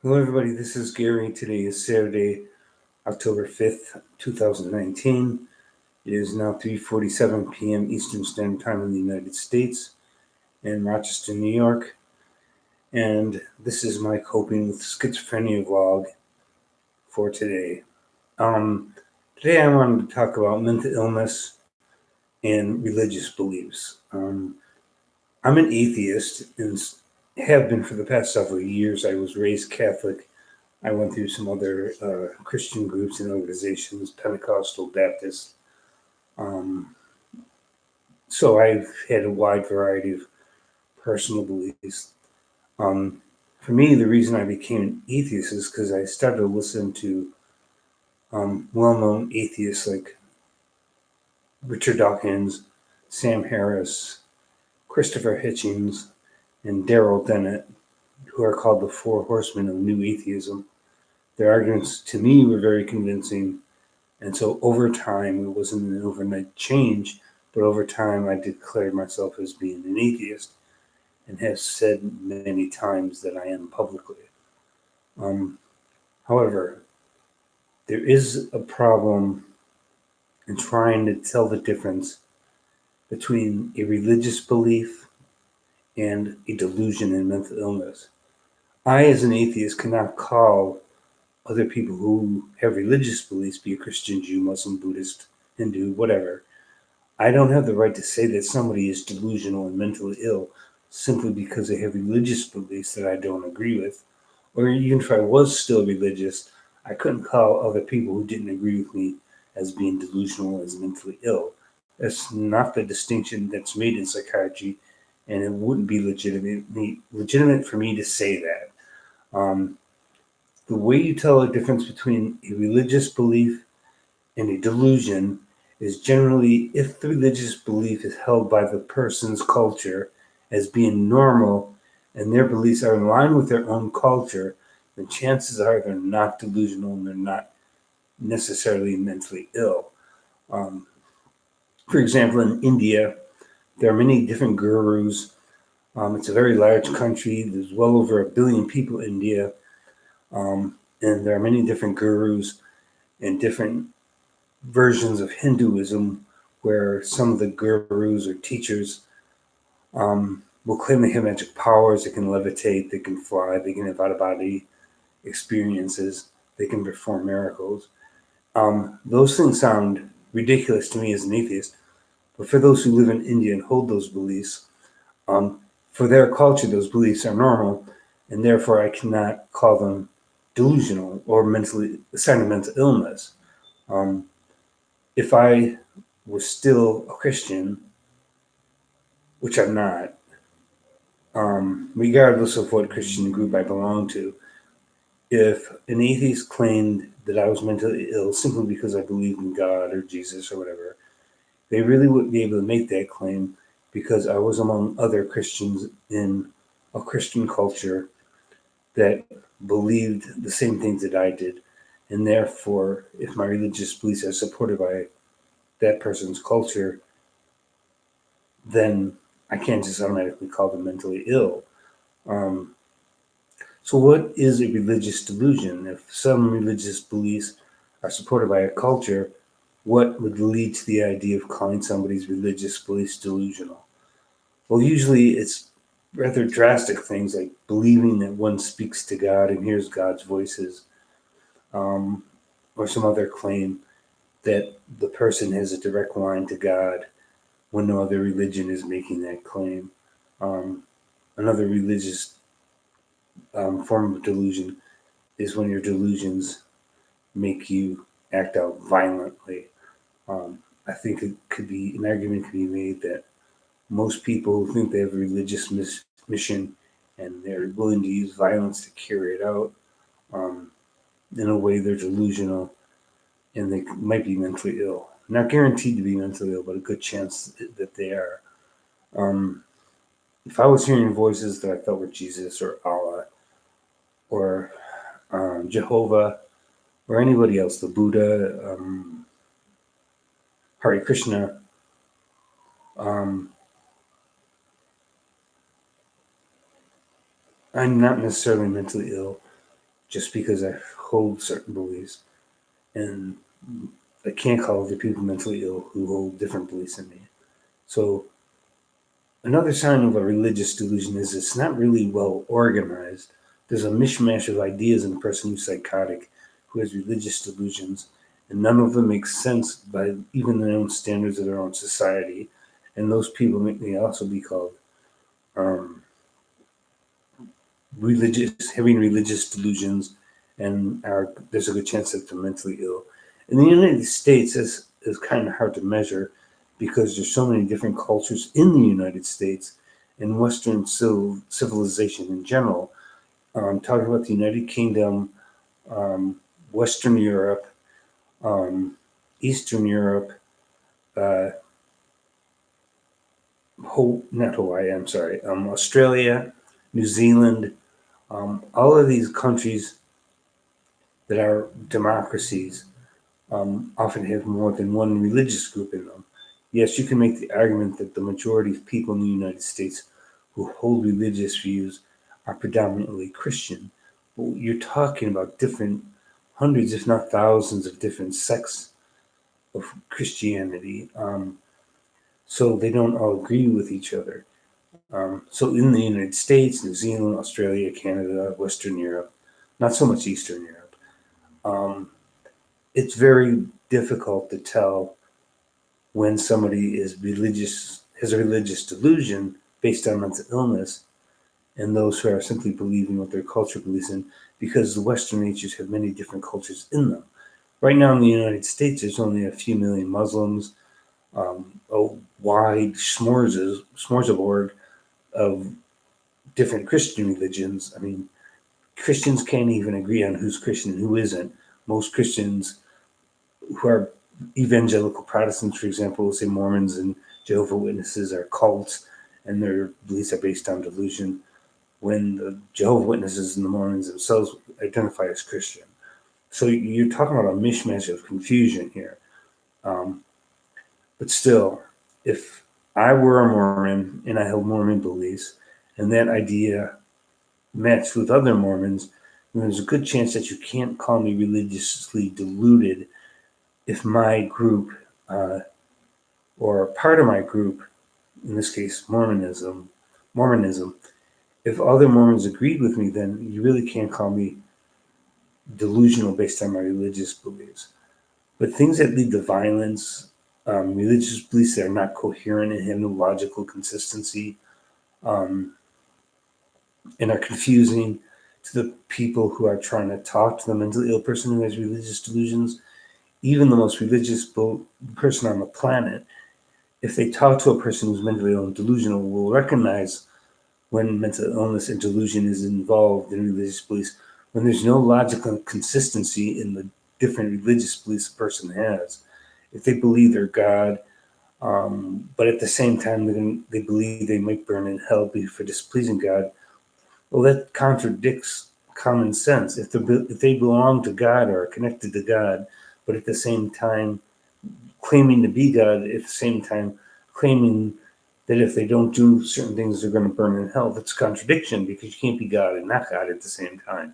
Hello, everybody. This is Gary. Today is Saturday, October 5th, 2019. It is now 3:47 p.m. Eastern Standard Time in the United States in Rochester, New York. And this is my coping with schizophrenia vlog for today. Um, Today, I wanted to talk about mental illness and religious beliefs. I'm an atheist and have been for the past several years. I was raised Catholic. I went through some other Christian groups and organizations, Pentecostal, Baptist. Um, so I've had a wide variety of personal beliefs. Um, for me, the reason I became an atheist is because I started to listen to well known atheists like Richard Dawkins, Sam Harris, Christopher Hitchens, and Daryl Dennett, who are called the Four Horsemen of New Atheism. Their arguments to me were very convincing. And so over time, it wasn't an overnight change, but over time, I declared myself as being an atheist and have said many times that I am publicly. Um, However, there is a problem in trying to tell the difference between a religious belief and a delusion in mental illness. I, as an atheist, cannot call other people who have religious beliefs, be a Christian, Jew, Muslim, Buddhist, Hindu, whatever. I don't have the right to say that somebody is delusional and mentally ill simply because they have religious beliefs that I don't agree with. Or even if I was still religious, I couldn't call other people who didn't agree with me as being delusional as mentally ill. That's not the distinction that's made in psychiatry, and it wouldn't be legitimate for me to say that. Um, the way you tell a difference between a religious belief and a delusion is generally if the religious belief is held by the person's culture as being normal and their beliefs are in line with their own culture, then chances are they're not delusional and they're not necessarily mentally ill. Um, for example, in India, there are many different gurus. It's a very large country. There's well over 1 billion people in India, and there are many different gurus and different versions of Hinduism where some of the gurus or teachers will claim they have magic powers, they can levitate, they can fly, they can have out of body experiences, they can perform miracles. Those things sound ridiculous to me as an atheist, but for those who live in India and hold those beliefs, um, for their culture, those beliefs are normal, and therefore I cannot call them delusional or mentally a sign of mental illness. Um, if I was still a Christian, which I'm not, regardless of what Christian group I belong to, if an atheist claimed that I was mentally ill simply because I believed in God or Jesus or whatever, they really wouldn't be able to make that claim because I was among other Christians in a Christian culture that believed the same things that I did. And therefore, if my religious beliefs are supported by that person's culture, then I can't just automatically call them mentally ill. Um, so, what is a religious delusion? If some religious beliefs are supported by a culture, what would lead to the idea of calling somebody's religious beliefs delusional? Well, usually it's rather drastic things like believing that one speaks to God and hears God's voices, um, or some other claim that the person has a direct line to God when no other religion is making that claim. Um, Another religious form of delusion is when your delusions make you act out violently. I think it could be an argument could be made that most people who think they have a religious mission and they're willing to use violence to carry it out, um, in a way they're delusional and they might be mentally ill. Not guaranteed to be mentally ill, but a good chance that they are. Um, if I was hearing voices that I felt were Jesus or Allah or Jehovah or anybody else, the Buddha, Hare Krishna, um, I'm not necessarily mentally ill. just because I hold certain beliefs, and I can't call other people mentally ill who hold different beliefs than me. So another sign of a religious delusion is it's not really well organized. There's a mishmash of ideas in a person who's psychotic, who has religious delusions, and none of them make sense by even their own standards of their own society. And those people may also be called um, having religious delusions, and there's a good chance that they're mentally ill. In the United States, is kind of hard to measure because there's so many different cultures in the United States and Western civilization in general. Talking about the United Kingdom, um, Western Europe, um, Eastern Europe, uh, not Hawaii, I'm sorry, Australia, New Zealand, all of these countries that are democracies often have more than one religious group in them. Yes, you can make the argument that the majority of people in the United States who hold religious views are predominantly Christian. But you're talking about different hundreds, if not thousands, of different sects of Christianity. So they don't all agree with each other. So in the United States, New Zealand, Australia, Canada, Western Europe, not so much Eastern Europe, um, it's very difficult to tell when somebody has a religious delusion based on mental illness, and those who are simply believing what their culture believes in, because the Western nations have many different cultures in them. Right now in the United States, there's only a few million Muslims, a wide smorgasbord of different Christian religions. I mean, Christians can't even agree on who's Christian and who isn't. Most Christians who are evangelical Protestants, for example, will say Mormons and Jehovah Witnesses are cults, and their beliefs are based on delusion. When the Jehovah Witnesses and the Mormons themselves identify as Christian, so you're talking about a mishmash of confusion here. Um, but still, if I were a Mormon and I held Mormon beliefs, and that idea matched with other Mormons, then there's a good chance that you can't call me religiously deluded if my group or part of my group, in this case Mormonism, if other Mormons agreed with me, then you really can't call me delusional based on my religious beliefs. But things that lead to violence, religious beliefs that are not coherent and have no logical consistency, um, and are confusing to the people who are trying to talk to the mentally ill person who has religious delusions, even the most religious person on the planet, if they talk to a person who's mentally ill and delusional, will recognize when mental illness and delusion is involved in religious beliefs, when there's no logical consistency in the different religious beliefs a person has. If they believe they're God, but at the same time they believe they might burn in hell for displeasing God, well, that contradicts common sense. If they belong to God or are connected to God, but at the same time claiming to be God, at the same time claiming that if they don't do certain things, they're going to burn in hell. That's a contradiction because you can't be God and not God at the same time.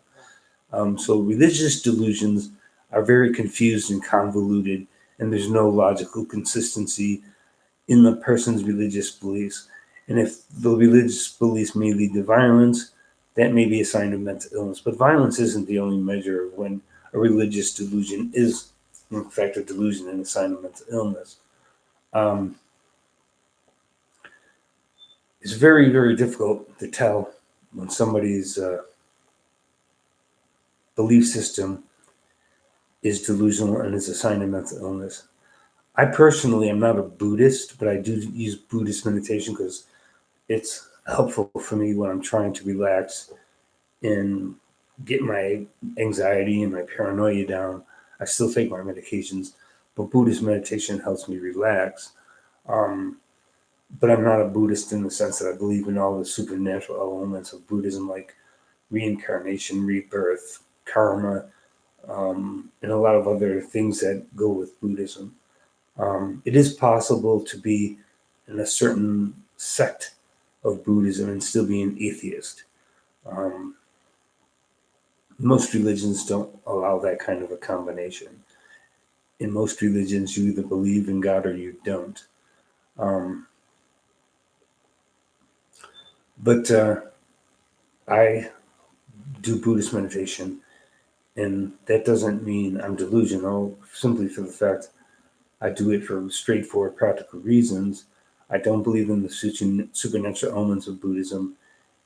So religious delusions are very confused and convoluted, and there's no logical consistency in the person's religious beliefs. And if the religious beliefs may lead to violence, that may be a sign of mental illness. But violence isn't the only measure of when a religious delusion is, in fact, a delusion and a sign of mental illness. Um, it's very, very difficult to tell when somebody's belief system is delusional and is a sign of mental illness. I personally am not a Buddhist, but I do use Buddhist meditation because it's helpful for me when I'm trying to relax and get my anxiety and my paranoia down. I still take my medications, but Buddhist meditation helps me relax. Um, but I'm not a Buddhist in the sense that I believe in all the supernatural elements of Buddhism, like reincarnation, rebirth, karma, and a lot of other things that go with Buddhism. It is possible to be in a certain sect of Buddhism and still be an atheist. Um, Most religions don't allow that kind of a combination. In most religions, you either believe in God or you don't. Um, but I do Buddhist meditation, and that doesn't mean I'm delusional, simply for the fact I do it for straightforward practical reasons. I don't believe in the supernatural elements of Buddhism,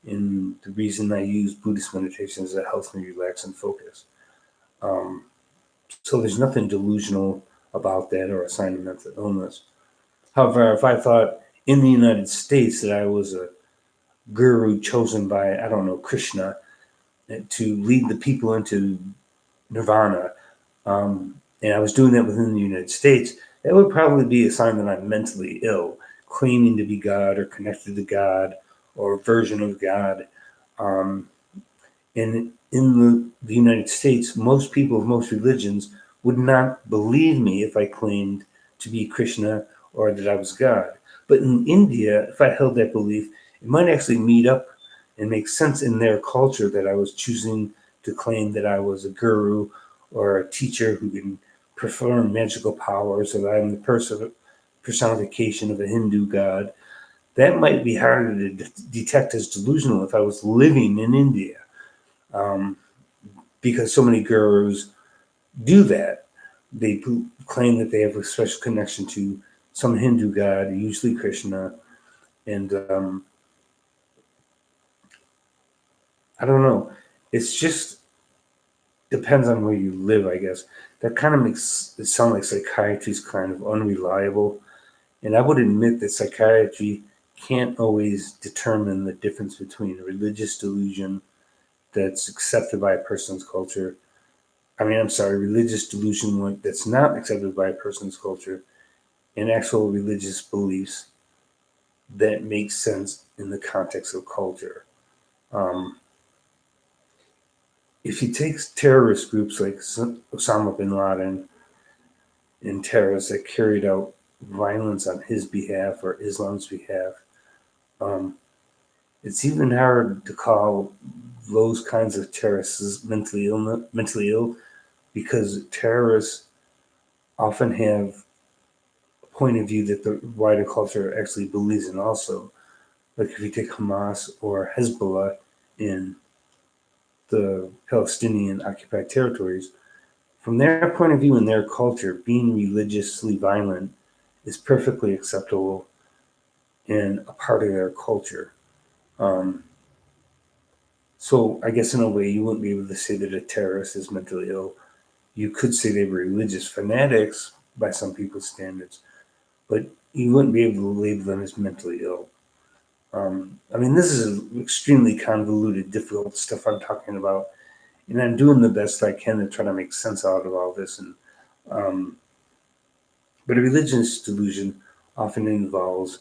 and the reason I use Buddhist meditation is it helps me relax and focus. Um, so there's nothing delusional about that or a sign of mental illness. However, if I thought in the United States that I was a guru chosen by, I don't know, Krishna to lead the people into nirvana, and I was doing that within the United States, that would probably be a sign that I'm mentally ill, claiming to be God or connected to God or a version of God. Um, and in the United States, most people of most religions would not believe me if I claimed to be Krishna or that I was God. But in India, if I held that belief, it might actually meet up and make sense in their culture that I was choosing to claim that I was a guru or a teacher who can perform magical powers, or that I'm the personification of a Hindu god. That might be harder to detect as delusional if I was living in India, um, because so many gurus do that. They claim that they have a special connection to some Hindu god, usually Krishna, and I don't know. It's just depends on where you live, I guess. That kind of makes it sound like psychiatry is kind of unreliable. And I would admit that psychiatry can't always determine the difference between a religious delusion that's accepted by a person's culture. I mean, I'm sorry, religious delusion that's not accepted by a person's culture, and actual religious beliefs that make sense in the context of culture. Um, if you take terrorist groups like Osama bin Laden and terrorists that carried out violence on his behalf or Islam's behalf, um, it's even hard to call those kinds of terrorists mentally ill, because terrorists often have a point of view that the wider culture actually believes in also. Like if you take Hamas or Hezbollah in the Palestinian occupied territories, from their point of view and their culture, being religiously violent is perfectly acceptable and a part of their culture. Um, so I guess in a way, you wouldn't be able to say that a terrorist is mentally ill. You could say they were religious fanatics by some people's standards, but you wouldn't be able to label them as mentally ill. I mean, this is extremely convoluted, difficult stuff I'm talking about, and I'm doing the best I can to try to make sense out of all this. And um, but a religious delusion often involves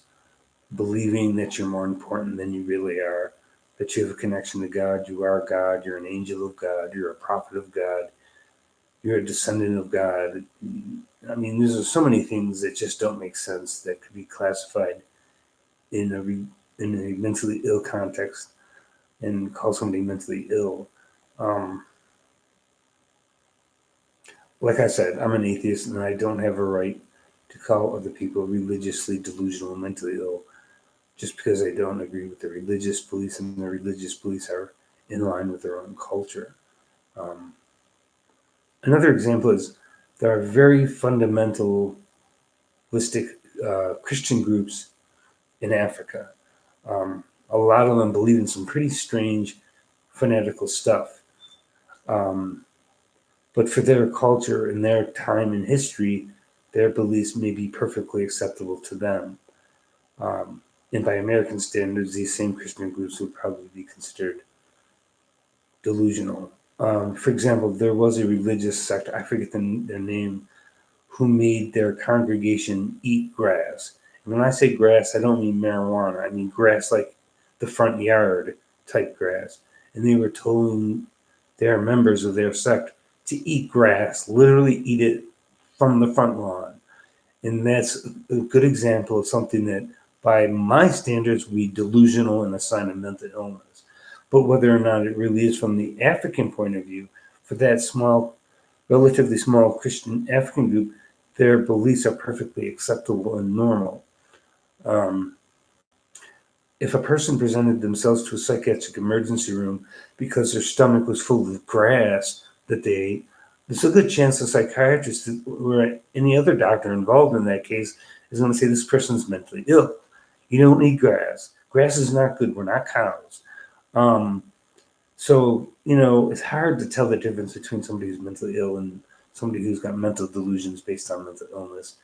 believing that you're more important than you really are, that you have a connection to God, you are God, you're an angel of God, you're a prophet of God, you're a descendant of God. I mean, there's so many things that just don't make sense that could be classified in in a mentally ill context and call somebody mentally ill. Um, like I said, I'm an atheist and I don't have a right to call other people religiously delusional and mentally ill just because I don't agree with their religious beliefs and their religious beliefs are in line with their own culture. Um, Another example is there are very fundamentalistic Christian groups in Africa. A lot of them believe in some pretty strange fanatical stuff. Um, but for their culture and their time in history, their beliefs may be perfectly acceptable to them. Um, and by American standards, these same Christian groups would probably be considered delusional. For example, there was a religious sect, I forget their name, who made their congregation eat grass. And when I say grass, I don't mean marijuana. I mean grass like the front yard type grass. And they were telling their members of their sect to eat grass, literally eat it from the front lawn. And that's a good example of something that, by my standards, would be delusional and a sign of mental illness. but whether or not it really is from the African point of view, for that small, relatively small Christian African group, their beliefs are perfectly acceptable and normal. Um, if a person presented themselves to a psychiatric emergency room because their stomach was full of grass that they ate, there's a good chance the psychiatrist or any other doctor involved in that case is going to say this person's mentally ill. You don't eat grass. Grass is not good. We're not cows. Um, so, it's hard to tell the difference between somebody who's mentally ill and somebody who's got mental delusions based on mental illness.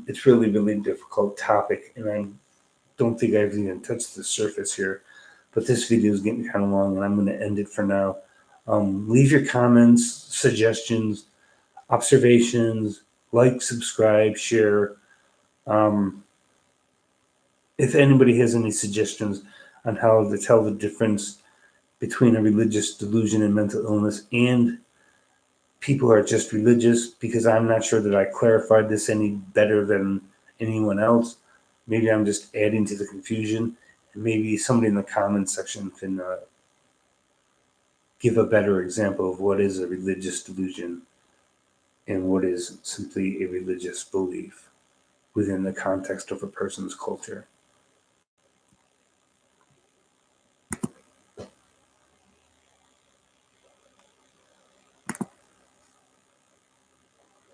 It's really, really difficult topic, and I don't think I've even touched the surface here. But this video is getting kind of long, and I'm going to end it for now. Leave your comments, suggestions, observations, like, subscribe, share. Um, if anybody has any suggestions on how to tell the difference between a religious delusion and mental illness and people are just religious, because I'm not sure that I clarified this any better than anyone else. Maybe I'm just adding to the confusion, and maybe somebody in the comments section can give a better example of what is a religious delusion and what is simply a religious belief within the context of a person's culture.